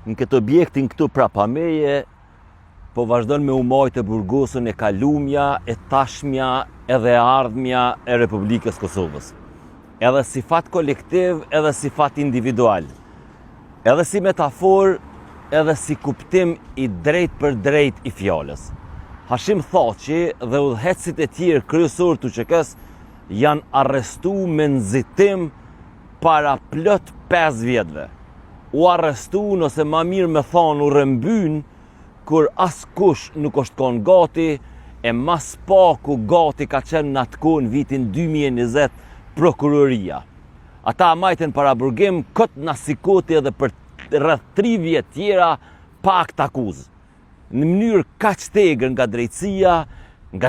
në këtë objektin këtu prapa meje, po vazhdon me umajt e burgosën e kalumja, e tashmja edhe ardhmja e Republikës Kosovës. Edhe si fat kolektiv, edhe si fat individual. Edhe si metafor, edhe si kuptim i drejt për drejt i fjallës. Hashim Thaçi dhe udhëhecit e tjerë kryesor të QK-s janë arrestu me nxitim para plot 5 vjetëve. U arrestu nëse ma mirë me thonë u rëmbyn, kur askush nuk është konë gati, e mas paku gati ka qenë në atë kohë në vitin 2020 prokuroria. Ata majten para burgim këtë nasikoti edhe për rreth 3 vjet tjera pa akt akuzë. Në mënyrë kaq tegër nga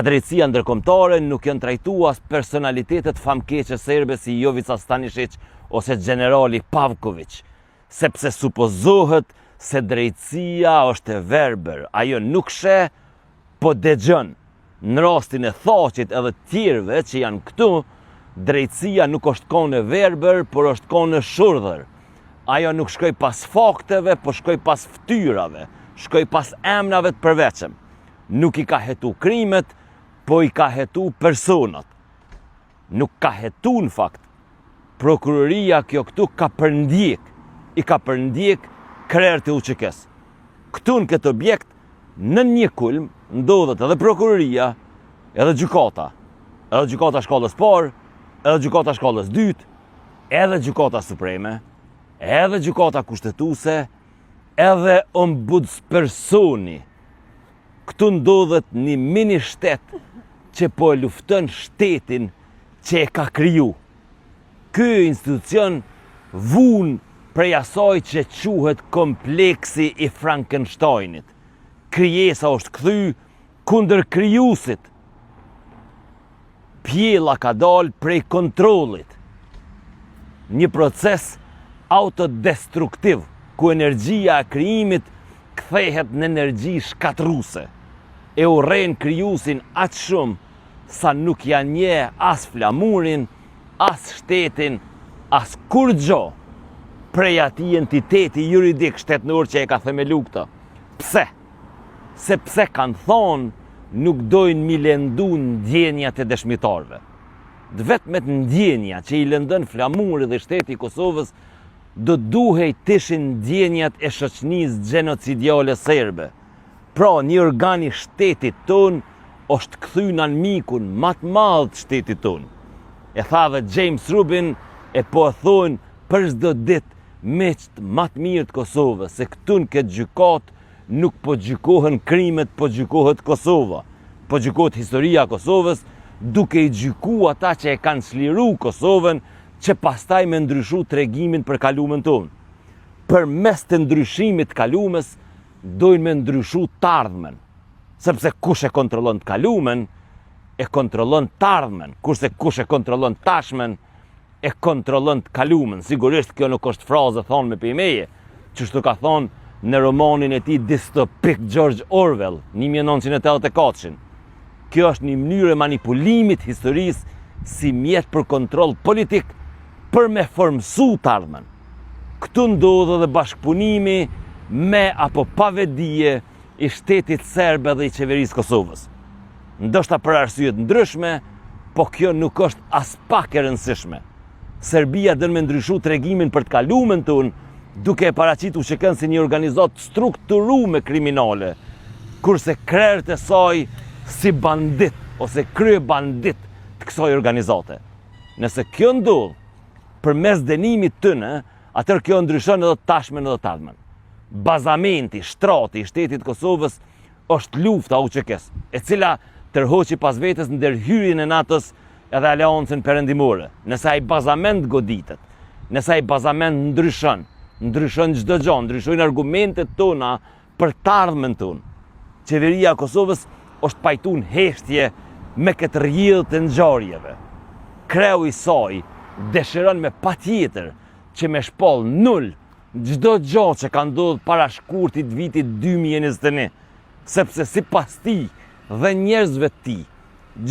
drejtësia ndërkombëtare nuk janë trajtuar as personalitetet famkeqe serbe si Jovica Stanišić ose generali Pavković, sepse supozohet se drejtësia është e verbër, ajo nuk sheh, po dëgjon. Në rastin e Thaçit edhe tjerëve që janë këtu, drejtësia nuk është konë e verbër, por është konë e shurdhër. Ajo nuk shkoj pas fakteve, po shkoj pas ftyrave, shkoj pas emrave të përveçëm. Nuk i ka hetu krimet, po i ka hetu personat. Nuk ka hetu në fakt. Prokuroria kjo këtu i ka përndjek krerët e UÇK-s. Këtu në këtë objekt, në një kulm, ndodhet edhe prokuroria, edhe gjykata. Edhe gjykata shkallës parë, edhe gjykata shkallës dytë, edhe gjykata supreme, edhe gjykata kushtetuese, edhe ombudspersoni. Këtu ndodhet një mini shtet që po e lufton shtetin që e ka kriju. Ky institucion vun prej asaj që quhet kompleksi i Frankensteinit. Krijesa është kthy kundër krijuesit. Pjella ka dalë prej kontrollit. Një proces autodestruktiv, ku energjia e krijimit kthehet në energji shkatruese. E urren krijuesin aq shumë sa nuk ja njeh as flamurin, as shtetin, as kurrë prej atij entiteti juridik shtetënor që e ka themelu këtë. Pse? Sepse kanë thonë nuk dojnë mi lëndu ndjenjat e dëshmitarëve. Vetmet ndjenja që i lëndën flamuri dhe shteti i Kosovës do duhej të ishin ndjenjat e shoqënisë gjenocidiale serbe. Pra, një organ i shtetit ton është kthy në mikun më të madh të shtetit ton. E tha dhe James Rubin, e po e thonë për çdo ditë miqt më të mirë të Kosovës, se këtu në këtë gjykat nuk po gjykohen krimet, po gjykohet Kosova. Po gjykohet historia e Kosovës, duke i gjykuar ata që e kanë çliru Kosovën, që pastaj me ndryshu tregimin për kalumen tonë. Për mes të ndryshimit të kalumës, dojnë me ndryshu të ardhmen. Sepse kush e kontrollon të kalumen, e kontrollon të ardhmen. Kurse kush e kontrollon të tashmen, e kontrollon të kalumen. Sigurisht kjo nuk është frazë thonë me pimeje, që shtu ka thonë në romanin e tij distopik George Orwell, 1984. Kjo është një mënyrë e manipulimit historisë si mjet për kontroll politik, për me formësu të ardhmen. Këtu ndodhë dhe bashkëpunimi me apo pa vedije i shtetit serbe dhe i qeverisë Kosovës. Ndoshta për arsyet ndryshme, po kjo nuk është as pak e rëndësishme. Serbia dën me ndryshu tregimin për të kalumen tonë, duke e paraqitur UÇK-n si një organizatë strukturume kriminale, kurse krerët e saj si bandit ose krye bandit të kësaj organizate. Nëse kjo ndodh përmes dënimit tënë, atër kjo ndryshon edhe tashmen edhe tardhmen. Bazamenti, shtrati i shtetit Kosovës është lufta UÇK-s, e cila tërhoqi pas vetes ndërhyrjen e NATO-s edhe aleancën perëndimore. Nëse ai bazament goditet, nëse ai bazament ndryshon çdo gjë, ndryshojnë argumentet tona për të ardhmen tonë. Qeveria e Kosovës është pajtuar heshtje me këtë rrjedhë të ngjarjeve. Kreu i saj dëshiron me patjetër që me shpall nul çdo gjë që ka ndodhur para shkurtit vitit 2021, sepse sipas tij dhe njerëzve të tij,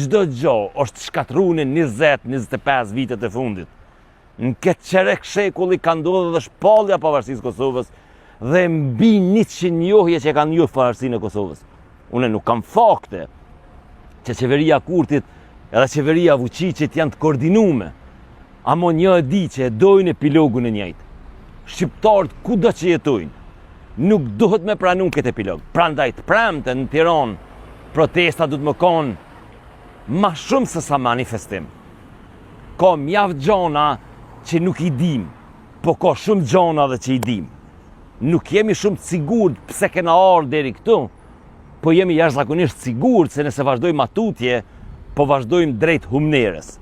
çdo gjë është shkatruar në 20-25 vitet e fundit. Në këtë çerek shekulli ka ndodhur edhe shpallja e pavarësisë Kosovës, dhe mbi 100 njohje që kanë njohur pavarësinë e Kosovës. Unë nuk kam fakte që qeveria Kurtit edhe qeveria Vučićit janë të koordinume. Amo një e di që e dojnë epilogun e njëjtë. Shqiptarët kudo që jetojnë, nuk duhet me pranun këtë epilog. Prandaj të premte në Tiranë, protesta du të më konë ma shumë se sa manifestim. Ka mjaft gjana që nuk i dim, po ka shumë gjana dhe që i dim. Nuk jemi shumë të sigurt pse kena ardhur deri këtu, po jemi jashtëzakonisht sigurt se nëse vazhdojmë matutje, po vazhdojmë drejt humnerës.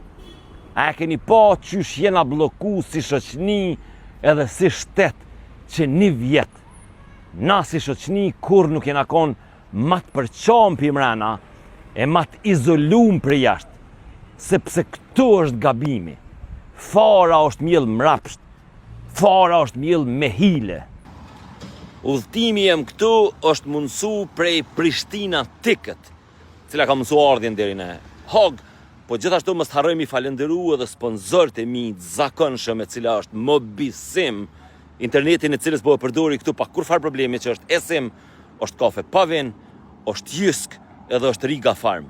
A keni pa qysh jena bloku si shoqni edhe si shtet që një vjet. Na si shoqni kur nuk jena kon mat përqam për mrena e mat izolum për jashtë. Sepse këtu është gabimi. Fara është mjell mrapsht. Fara është mjell me hile. Udhtimi jem këtu është mundësu prej Prishtina Ticket, cila ka mundësu ardhjen deri në Hog, po gjithashtu mos harrojmë i falenderu edhe sponsorët e mi të zakonshëm, e cila është Mobisim, internetin e cilës po e përdori këtu pa kurfar problemi, që është esim, është kafe Pavin, është Jysk edhe është Riga Farm.